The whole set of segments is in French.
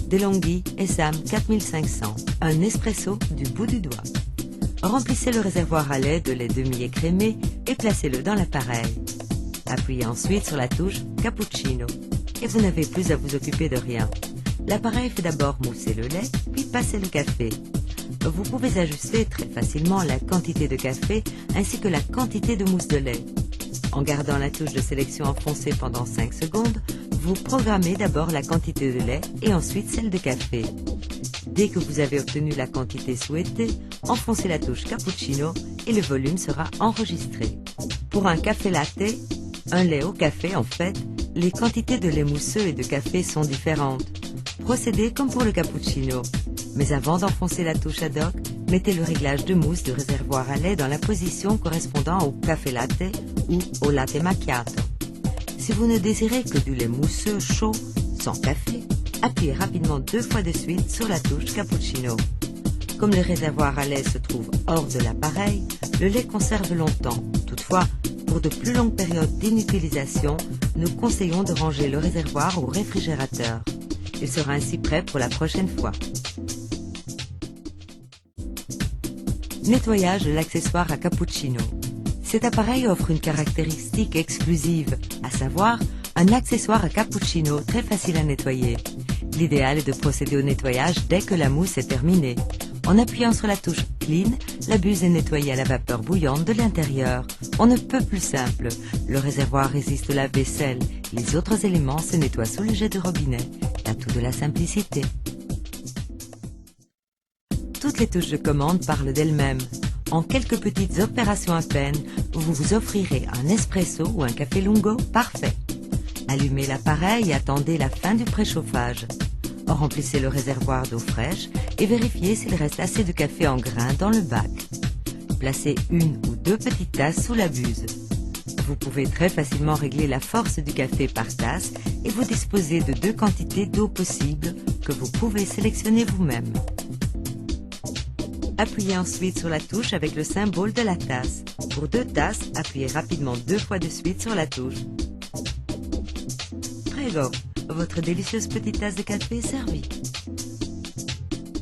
DeLonghi ESAM 4500, un espresso du bout du doigt. Remplissez le réservoir à lait de lait demi-écrémé et placez-le dans l'appareil. Appuyez ensuite sur la touche Cappuccino et vous n'avez plus à vous occuper de rien. L'appareil fait d'abord mousser le lait, puis passer le café. Vous pouvez ajuster très facilement la quantité de café ainsi que la quantité de mousse de lait. En gardant la touche de sélection enfoncée pendant 5 secondes, vous programmez d'abord la quantité de lait et ensuite celle de café. Dès que vous avez obtenu la quantité souhaitée, enfoncez la touche Cappuccino et le volume sera enregistré. Pour un café latte, un lait au café en fait, les quantités de lait mousseux et de café sont différentes. Procédez comme pour le cappuccino. Mais avant d'enfoncer la touche ad hoc, mettez le réglage de mousse du réservoir à lait dans la position correspondant au café latte ou au latte macchiato. Si vous ne désirez que du lait mousseux chaud, sans café, appuyez rapidement 2 fois de suite sur la touche cappuccino. Comme le réservoir à lait se trouve hors de l'appareil, le lait conserve longtemps. Toutefois, pour de plus longues périodes d'inutilisation, nous conseillons de ranger le réservoir au réfrigérateur. Il sera ainsi prêt pour la prochaine fois. Nettoyage de l'accessoire à cappuccino. Cet appareil offre une caractéristique exclusive, à savoir un accessoire à cappuccino très facile à nettoyer. L'idéal est de procéder au nettoyage dès que la mousse est terminée. En appuyant sur la touche Clean, la buse est nettoyée à la vapeur bouillante de l'intérieur. On ne peut plus simple. Le réservoir résiste au lave-vaisselle. Les autres éléments se nettoient sous le jet de robinet. L'atout de la simplicité. Toutes les touches de commande parlent d'elles-mêmes. En quelques petites opérations à peine, vous vous offrirez un espresso ou un café lungo parfait. Allumez l'appareil et attendez la fin du préchauffage. Remplissez le réservoir d'eau fraîche et vérifiez s'il reste assez de café en grains dans le bac. Placez 1 ou 2 petites tasses sous la buse. Vous pouvez très facilement régler la force du café par tasse et vous disposez de 2 quantités d'eau possibles que vous pouvez sélectionner vous-même. Appuyez ensuite sur la touche avec le symbole de la tasse. Pour 2 tasses, appuyez rapidement 2 fois de suite sur la touche. Prego, votre délicieuse petite tasse de café est servie.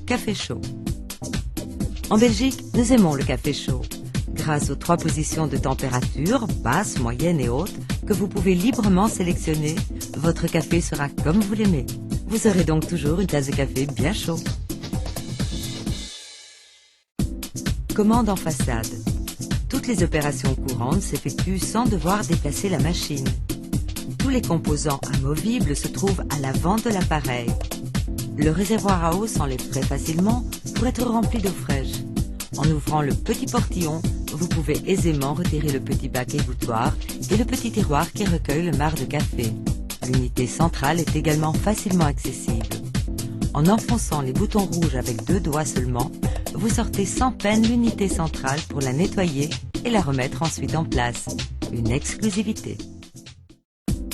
Café chaud. En Belgique, nous aimons le café chaud. Grâce aux 3 positions de température, basse, moyenne et haute, que vous pouvez librement sélectionner, votre café sera comme vous l'aimez. Vous aurez donc toujours une tasse de café bien chaud. Commande en façade. Toutes les opérations courantes s'effectuent sans devoir déplacer la machine. Tous les composants amovibles se trouvent à l'avant de l'appareil. Le réservoir à eau s'enlève très facilement pour être rempli d'eau fraîche. En ouvrant le petit portillon, vous pouvez aisément retirer le petit bac égouttoir et le petit tiroir qui recueille le marc de café. L'unité centrale est également facilement accessible. En enfonçant les boutons rouges avec 2 doigts seulement, vous sortez sans peine l'unité centrale pour la nettoyer et la remettre ensuite en place. Une exclusivité.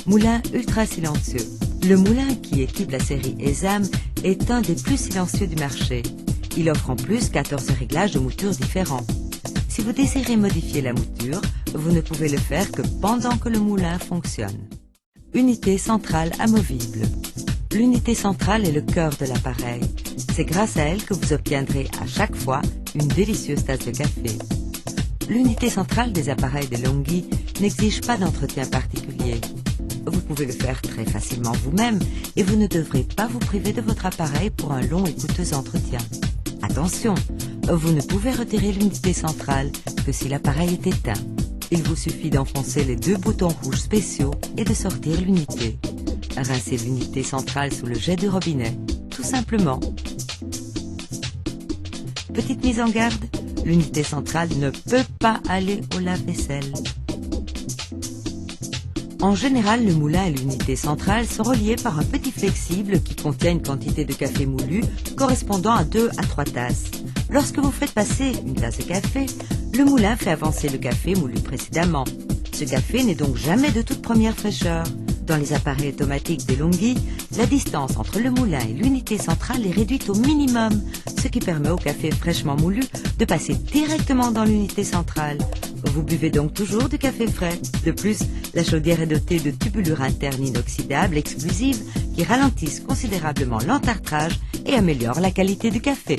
Moulin ultra silencieux. Le moulin qui équipe la série ESAM est un des plus silencieux du marché. Il offre en plus 14 réglages de mouture différents. Si vous désirez modifier la mouture, vous ne pouvez le faire que pendant que le moulin fonctionne. Unité centrale amovible. L'unité centrale est le cœur de l'appareil. C'est grâce à elle que vous obtiendrez à chaque fois une délicieuse tasse de café. L'unité centrale des appareils DeLonghi n'exige pas d'entretien particulier. Vous pouvez le faire très facilement vous-même et vous ne devrez pas vous priver de votre appareil pour un long et coûteux entretien. Attention, vous ne pouvez retirer l'unité centrale que si l'appareil est éteint. Il vous suffit d'enfoncer les 2 boutons rouges spéciaux et de sortir l'unité. Rincez l'unité centrale sous le jet du robinet, tout simplement. Petite mise en garde, l'unité centrale ne peut pas aller au lave-vaisselle. En général, le moulin et l'unité centrale sont reliés par un petit flexible qui contient une quantité de café moulu correspondant à 2 à 3 tasses. Lorsque vous faites passer une tasse de café, le moulin fait avancer le café moulu précédemment. Ce café n'est donc jamais de toute première fraîcheur. Dans les appareils automatiques DeLonghi, la distance entre le moulin et l'unité centrale est réduite au minimum, ce qui permet au café fraîchement moulu de passer directement dans l'unité centrale. Vous buvez donc toujours du café frais. De plus, la chaudière est dotée de tubulures internes inoxydables exclusives qui ralentissent considérablement l'entartrage et améliorent la qualité du café.